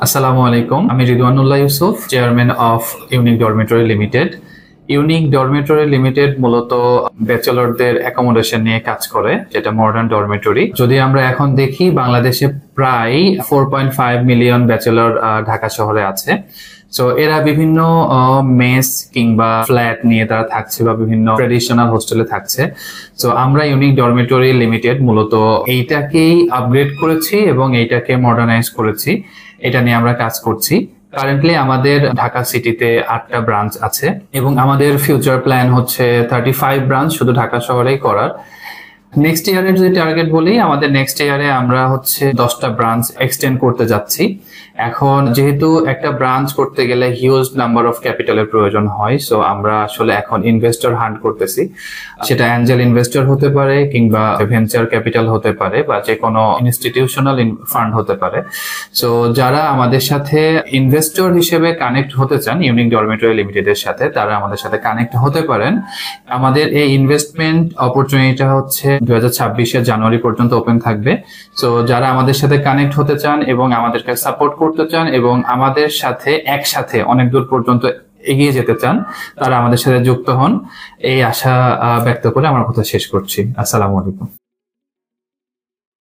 আসসালামু আলাইকুম, আমি Ridwanullah Yusuf, chairman of Unique Dormitory Limited. Unique Dormitory Limited মূলত ব্যাচেলরদের অ্যাকোমোডেশন নিয়ে কাজ করে, যেটা মডার্ন ডরমিটরি। যদি আমরা এখন দেখি, বাংলাদেশে প্রায় 4.5 মিলিয়ন ব্যাচেলর ঢাকা শহরে আছে। সো এরা বিভিন্ন মেস কিংবা ফ্ল্যাট নিয়ে তারা থাকছে বা বিভিন্ন ট্রেডিশনাল হোস্টেলে থাকছে। সো আমরা ইউনিক ডরমিটরি লিমিটেড মূলত এইটাকেই আপগ্রেড করেছি এবং এইটাকে মডার্নাইজ করেছি। এটা নিয়ে আমরা কাজ করছি। কারেন্টলি আমাদের ঢাকা সিটিতে 8টা ব্রাঞ্চ আছে এবং আমাদের ফিউচার প্ল্যান হচ্ছে 35 ব্রাঞ্চ শুধু ঢাকা শহরেই করার। নেক্সট ইয়ারের যদি টার্গেট বলি, আমাদের নেক্সট ইয়ারে আমরা হচ্ছে 10টা ব্রাঞ্চ এক্সটেন্ড করতে যাচ্ছি। এখন যেহেতু একটা ব্রাঞ্চ করতে গেলে হিউজ নাম্বার অফ ক্যাপিটালের প্রয়োজন হয়, সো আমরা আসলে এখন ইনভেস্টর হান্ট করতেছি। সেটা অ্যাঞ্জেল ইনভেস্টর হতে পারে কিংবা ভেঞ্চার ক্যাপিটাল হতে পারে বা যে কোনো ইনস্টিটিউশনাল ফান্ড হতে পারে। সো যারা আমাদের সাথে ইনভেস্টর হিসেবে কানেক্ট হতে চান ইউনিক ডরমিটরি লিমিটেডের সাথে, তারা আমাদের সাথে কানেক্ট হতে পারেন। আমাদের এই ইনভেস্টমেন্ট অপরচুনিটিটা হচ্ছে 2026 জানুয়ারি পর্যন্ত ওপেন থাকবে। সো যারা আমাদের সাথে কানেক্ট হতে চান এবং আমাদেরকে সাপোর্ট করতে চান এবং আমাদের সাথে একসাথে অনেক দূর পর্যন্ত এগিয়ে যেতে চান, তারা আমাদের সাথে যুক্ত হন। এই আশা ব্যক্ত করে আমার কথা শেষ করছি। আসসালামু আলাইকুম।